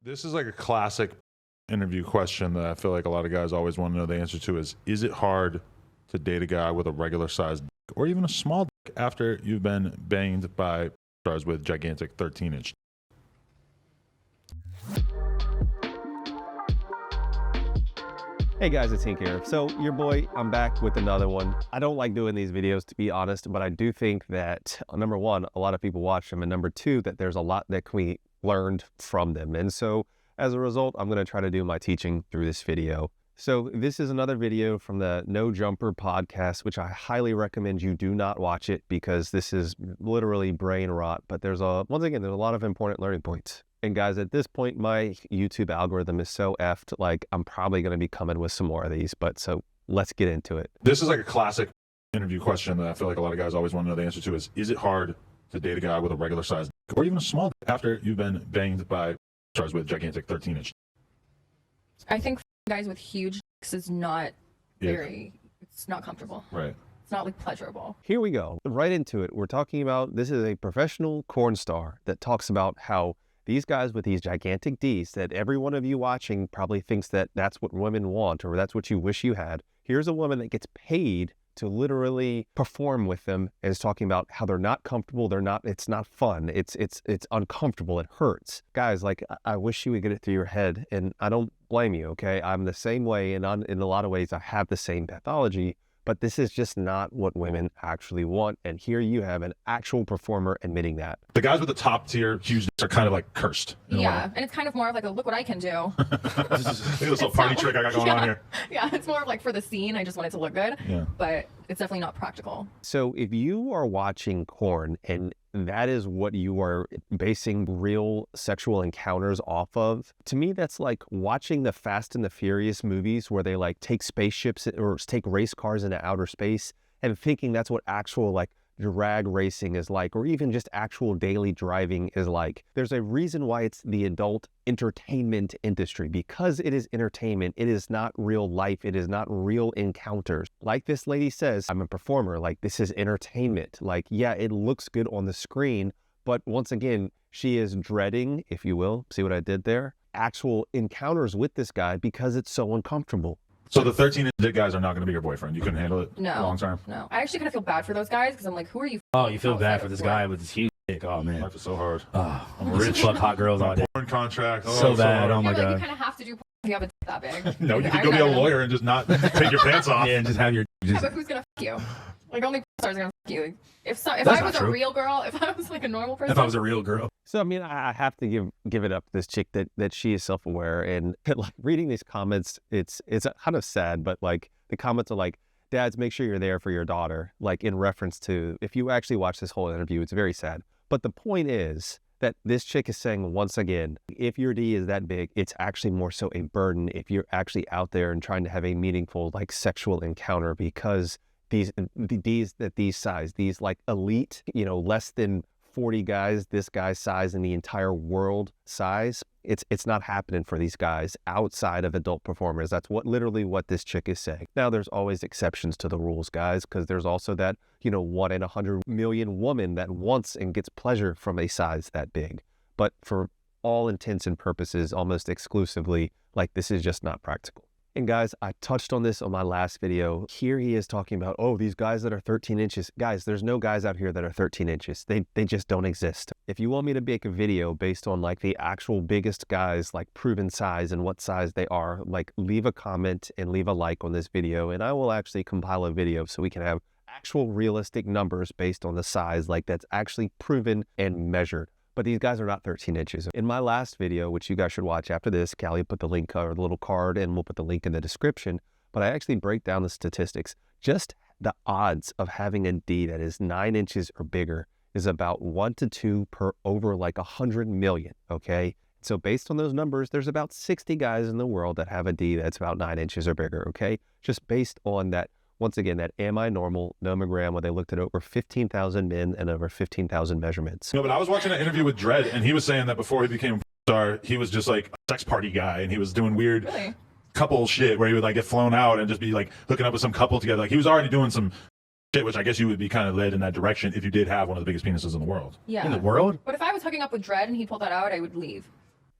This is like a classic interview question that I feel like a lot of guys always want to know the answer to is it hard to date a guy with a regular sized dick or even a small dick after you've been banged by stars with gigantic 13-inch? Hey guys, it's Hink here. So your boy, I'm back with another one. I don't like doing these videos, to be honest, but I do think that, number one, a lot of people watch them, and number two, that there's a lot that can be learned from them. And so as a result, I'm going to try to do my teaching through this video. So this is another video from the No Jumper podcast, which I highly recommend you do not watch it because this is literally brain rot. But once again, there's a lot of important learning points. And guys, at this point, my YouTube algorithm is so effed, like I'm probably going to be coming with some more of these, but so let's get into it. This is like a classic interview question that I feel like a lot of guys always want to know the answer to is it hard to date a guy with a regular sized dick or even a small dick after you've been banged by stars with gigantic 13-inch? I think guys with huge dicks is not it's not comfortable. Right. It's not like pleasurable. Here we go, right into it. We're talking about, this is a professional porn star that talks about how these guys with these gigantic Ds that every one of you watching probably thinks that that's what women want or that's what you wish you had. Here's a woman that gets paid to literally perform with them and is talking about how they're not comfortable, it's not fun, it's uncomfortable, it hurts. Guys, like, I wish you would get it through your head, and I don't blame you, okay? I'm the same way, and in a lot of ways I have the same pathology, but this is just not what women actually want. And here you have an actual performer admitting that. The guys with the top tier huge dicks are kind of like cursed. Yeah, and it's kind of more of like a look what I can do. This little party trick I got going on here. Yeah, it's more of like for the scene, I just want it to look good. Yeah. But it's definitely not practical. So if you are watching porn and that is what you are basing real sexual encounters off of, to me that's like watching the Fast and the Furious movies where they like take spaceships or take race cars into outer space and thinking that's what actual like drag racing is like, or even just actual daily driving is like. There's a reason why it's the adult entertainment industry, because it is entertainment. It is not real life. It is not real encounters. Like this lady says, I'm a performer, like this is entertainment. Like, yeah, it looks good on the screen, but once again, she is dreading, if you will, see what I did there? Actual encounters with this guy because it's so uncomfortable. So the 13-inch dick guys are not going to be your boyfriend. You couldn't handle it long term? No. I actually kind of feel bad for those guys because I'm like, who are you? Oh, you feel bad for this guy with his huge dick. Oh, man. Life is so hard. Oh, I'm rich. Fuck hot girls all day. Porn contract. So bad. hard. Oh, my Like, God. you kind of have to do porn if you have a dick that big. No, you could go be a lawyer and just not take your pants off. Yeah, and just have your... Yeah, but who's going to fuck you? Like, only stars are going to fuck you. If That's I not was a true. real girl, if I was like a normal person. If I was a real girl. So, I mean, I have to give it up to this chick that she is self-aware, and like reading these comments, it's kind of sad, but like the comments are like, dads, make sure you're there for your daughter, like in reference to, if you actually watch this whole interview, it's very sad. But the point is that this chick is saying, once again, if your D is that big, it's actually more so a burden if you're actually out there and trying to have a meaningful like sexual encounter, because these size, these like elite, less than 40 guys, this guy's size in the entire world size, it's not happening for these guys outside of adult performers. That's literally what this chick is saying. Now, there's always exceptions to the rules, guys, because there's also that, 1 in 100 million woman that wants and gets pleasure from a size that big. But for all intents and purposes, almost exclusively, like, this is just not practical. And guys, I touched on this on my last video. Here he is talking about, oh, these guys that are 13 inches. Guys, there's no guys out here that are 13 inches. They just don't exist. If you want me to make a video based on like the actual biggest guys, like proven size and what size they are, like leave a comment and leave a like on this video, and I will actually compile a video so we can have actual realistic numbers based on the size, like that's actually proven and measured. But these guys are not 13 inches. In my last video, which you guys should watch after this, Callie put the link or the little card, and we'll put the link in the description, but I actually break down the statistics. Just the odds of having a D that is 9 inches or bigger is about 1 to 2 per over like 100 million, okay? So based on those numbers, there's about 60 guys in the world that have a D that's about 9 inches or bigger, okay? Just based on that. Once again, that Am I Normal nomogram, where they looked at over 15,000 men and over 15,000 measurements. No, but I was watching an interview with Dredd, and he was saying that before he became a star, he was just like a sex party guy, and he was doing weird couple shit where he would like get flown out and just be like hooking up with some couple together. Like he was already doing some shit, which I guess you would be kind of led in that direction if you did have one of the biggest penises in the world. Yeah. In the world? But if I was hooking up with Dredd and he pulled that out, I would leave.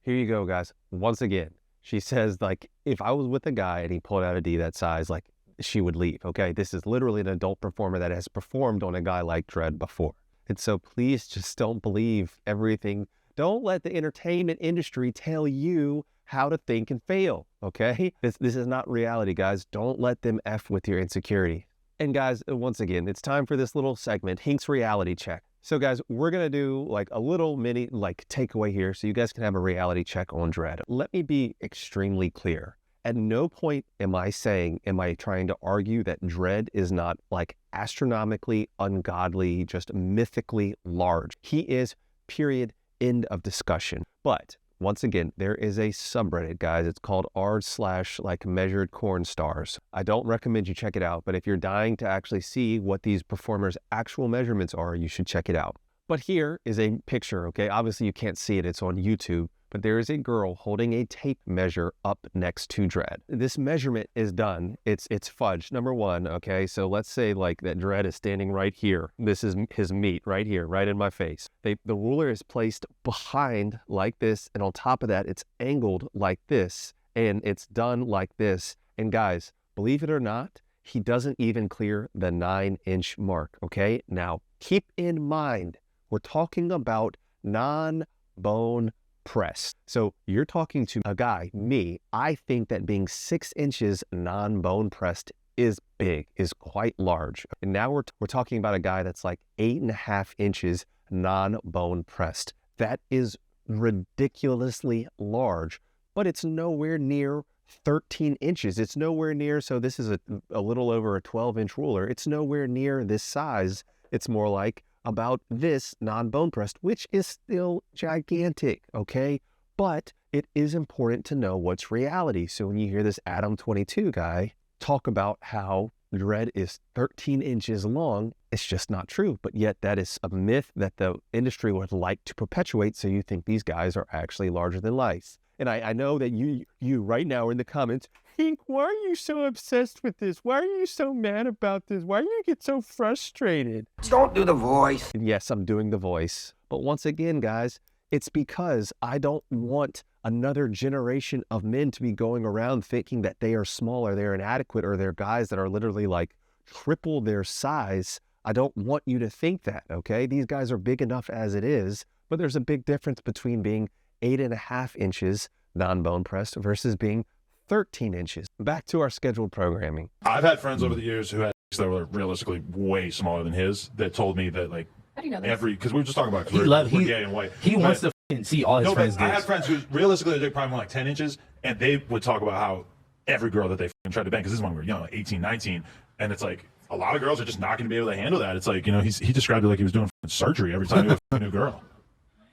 here you go, guys. Once again, she says, like, if I was with a guy and he pulled out a D that size, like, she would leave, okay? This is literally an adult performer that has performed on a guy like Dredd before. And so please just don't believe everything. Don't let the entertainment industry tell you how to think and fail, okay? This is not reality, guys. Don't let them F with your insecurity. And guys, once again, it's time for this little segment, Hink's reality check. So guys, we're gonna do like a little mini like takeaway here so you guys can have a reality check on Dredd. Let me be extremely clear. At no point am I trying to argue that Dredd is not like astronomically, ungodly, just mythically large. He is, period, end of discussion. But once again, there is a subreddit, guys. It's called r/like measured corn stars. I don't recommend you check it out, but if you're dying to actually see what these performers' actual measurements are, you should check it out. But here is a picture, okay? Obviously you can't see it, it's on YouTube, but there is a girl holding a tape measure up next to Dredd. This measurement is done. It's fudged, number one, okay? So let's say like that Dredd is standing right here. This is his meat right here, right in my face. The ruler is placed behind like this, and on top of that, it's angled like this, and it's done like this. And guys, believe it or not, he doesn't even clear the 9-inch mark, okay? Now, keep in mind, we're talking about non-bone pressed. So you're talking to a guy, me, I think that being 6 inches non-bone pressed is big, is quite large. And now we're talking about a guy that's like 8.5 inches non-bone pressed. That is ridiculously large, but it's nowhere near 13 inches. It's nowhere near, so this is a little over a 12-inch ruler. It's nowhere near this size. It's more like about this non-bone pressed, which is still gigantic, okay? But it is important to know what's reality. So when you hear this Adam 22 guy talk about how Dredd is 13 inches long, it's just not true. But yet that is a myth that the industry would like to perpetuate, so you think these guys are actually larger than life. And I know that you right now are in the comments, Hink, why are you so obsessed with this? Why are you so mad about this? Why do you get so frustrated? Don't do the voice. And yes, I'm doing the voice. But once again, guys, it's because I don't want another generation of men to be going around thinking that they are smaller, they're inadequate, or they're guys that are literally like triple their size. I don't want you to think that, okay? These guys are big enough as it is, but there's a big difference between being 8.5 inches non-bone pressed versus being 13 inches. Back to our scheduled programming. I've had friends over the years who had that were realistically way smaller than his that told me that like How do you know this? because we were just talking about He we're gay and white. He wants to f***ing see all his No, friends but I had dicks. friends who realistically they're probably more like 10 inches, and they would talk about how every girl that they tried to bang, because this is when we were young, like 18, 19, and it's like a lot of girls are just not going to be able to handle that. It's like, you know, he described it like he was doing surgery every time he was a new girl.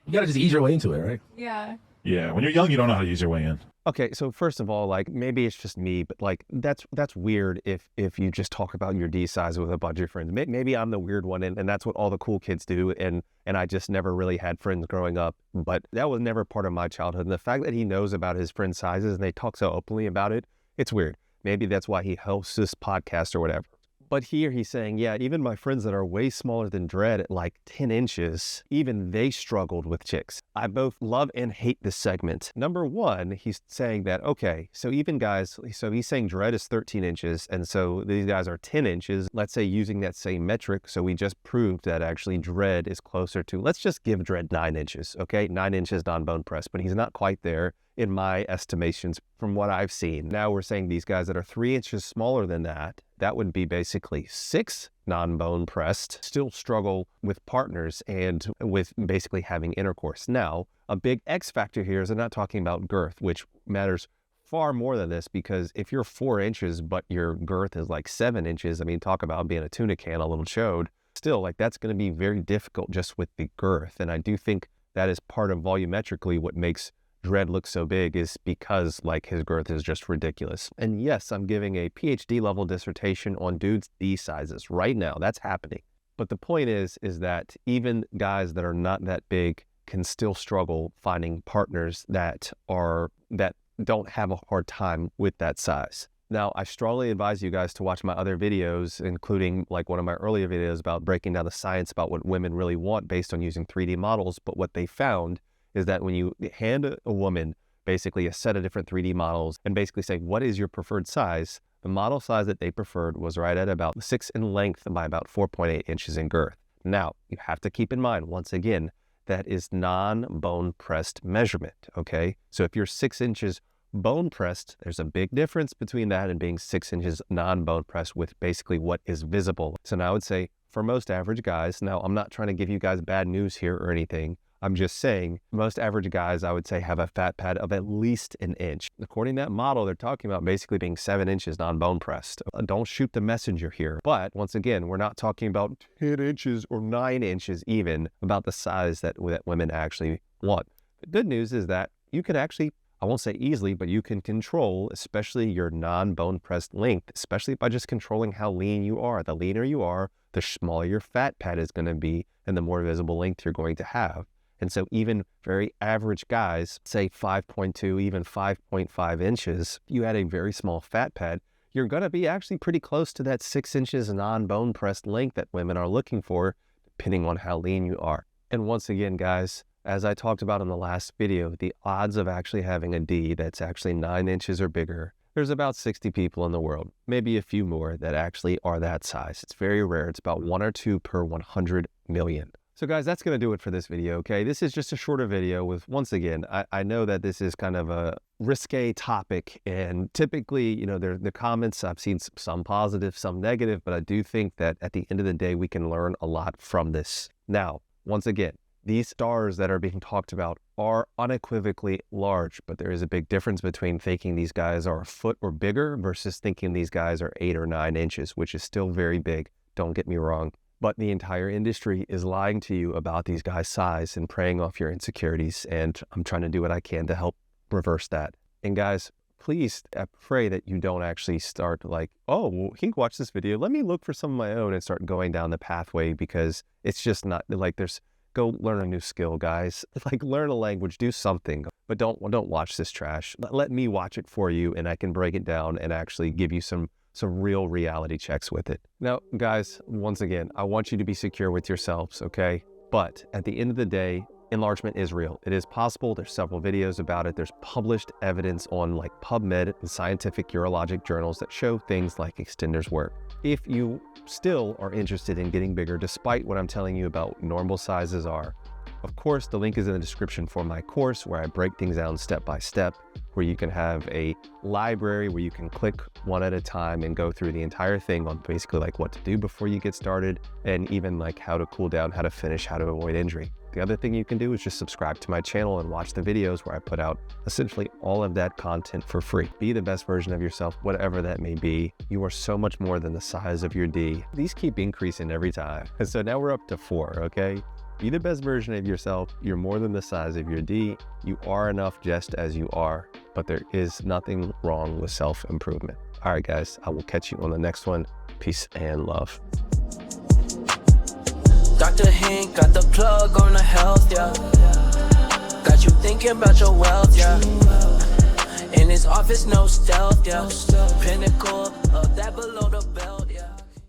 You gotta just ease your way into it, right? Yeah. Yeah, when you're young, you don't know how to ease your way in. Okay, so first of all, like maybe it's just me, but like that's weird if you just talk about your D size with a bunch of friends. Maybe I'm the weird one, and that's what all the cool kids do, and I just never really had friends growing up, but that was never part of my childhood. And the fact that he knows about his friends' sizes and they talk so openly about it, it's weird. Maybe that's why he hosts this podcast or whatever. But here he's saying, yeah, even my friends that are way smaller than Dredd at like 10 inches, even they struggled with chicks. I both love and hate this segment. Number one, he's saying that, okay, so even guys, so he's saying Dredd is 13 inches, and so these guys are 10 inches. Let's say using that same metric, so we just proved that actually Dredd is closer to, let's just give Dredd 9 inches, okay? 9 inches non-bone pressed, but he's not quite there in my estimations from what I've seen. Now we're saying these guys that are 3 inches smaller than that, that would be basically 6 non-bone pressed, still struggle with partners and with basically having intercourse. Now, a big X factor here is I'm not talking about girth, which matters far more than this, because if you're 4 inches, but your girth is like 7 inches, I mean, talk about being a tuna can, a little chode, still like that's going to be very difficult just with the girth. And I do think that is part of volumetrically what makes Dredd looks so big is because like his girth is just ridiculous. And yes, I'm giving a PhD level dissertation on dudes D sizes right now. That's happening. But the point is that even guys that are not that big can still struggle finding partners that don't have a hard time with that size. Now, I strongly advise you guys to watch my other videos, including like one of my earlier videos about breaking down the science about what women really want based on using 3D models. But what they found is that when you hand a woman basically a set of different 3D models and basically say, what is your preferred size? The model size that they preferred was right at about 6 in length by about 4.8 inches in girth. Now, you have to keep in mind, once again, that is non-bone pressed measurement, okay? So if you're 6 inches bone pressed, there's a big difference between that and being 6 inches non-bone pressed with basically what is visible. So now I would say for most average guys, now I'm not trying to give you guys bad news here or anything. I'm just saying most average guys, I would say, have a fat pad of at least an inch. According to that model, they're talking about basically being 7 inches non-bone pressed. Don't shoot the messenger here. But once again, we're not talking about 10 inches or 9 inches even about the size that women actually want. The good news is that you can actually, I won't say easily, but you can control, especially your non-bone pressed length, especially by just controlling how lean you are. The leaner you are, the smaller your fat pad is going to be and the more visible length you're going to have. And so even very average guys, say 5.2, even 5.5 inches, you had a very small fat pad, you're going to be actually pretty close to that 6 inches non-bone pressed length that women are looking for, depending on how lean you are. And once again, guys, as I talked about in the last video, the odds of actually having a D that's actually 9 inches or bigger, there's about 60 people in the world, maybe a few more that actually are that size. It's very rare. It's about 1 or 2 per 100 million. So guys, that's going to do it for this video, okay? This is just a shorter video with, once again, I know that this is kind of a risque topic, and typically, you know, the comments, I've seen some positive, some negative, but I do think that at the end of the day, we can learn a lot from this. Now, once again, these stars that are being talked about are unequivocally large, but there is a big difference between thinking these guys are a foot or bigger versus thinking these guys are 8 or 9 inches, which is still very big. Don't get me wrong. But the entire industry is lying to you about these guys' size and preying off your insecurities. And I'm trying to do what I can to help reverse that. And guys, please, I pray that you don't actually start like, oh, well, Hink watched this video, let me look for some of my own and start going down the pathway, because it's just not like go learn a new skill, guys. Like learn a language, do something, but don't watch this trash. Let me watch it for you and I can break it down and actually give you some real reality checks with it. Now, guys, once again, I want you to be secure with yourselves, okay? But at the end of the day, enlargement is real. It is possible. There's several videos about it. There's published evidence on like PubMed and scientific urologic journals that show things like extenders work. If you still are interested in getting bigger, despite what I'm telling you about normal sizes are, of course, the link is in the description for my course where I break things down step by step, where you can have a library where you can click one at a time and go through the entire thing on basically like what to do before you get started, and even like how to cool down, how to finish, how to avoid injury. The other thing you can do is just subscribe to my channel and watch the videos where I put out essentially all of that content for free. Be the best version of yourself, whatever that may be. You are so much more than the size of your D. These keep increasing every time. And so now we're up to 4, okay? Be the best version of yourself. You're more than the size of your D. You are enough just as you are, but there is nothing wrong with self-improvement. All right, guys, I will catch you on the next one. Peace and love. Dr. Hink got the plug on the health, yeah. Got you thinking about your wealth, yeah. In his office, no stealth, yeah. Pinnacle of that below the belt.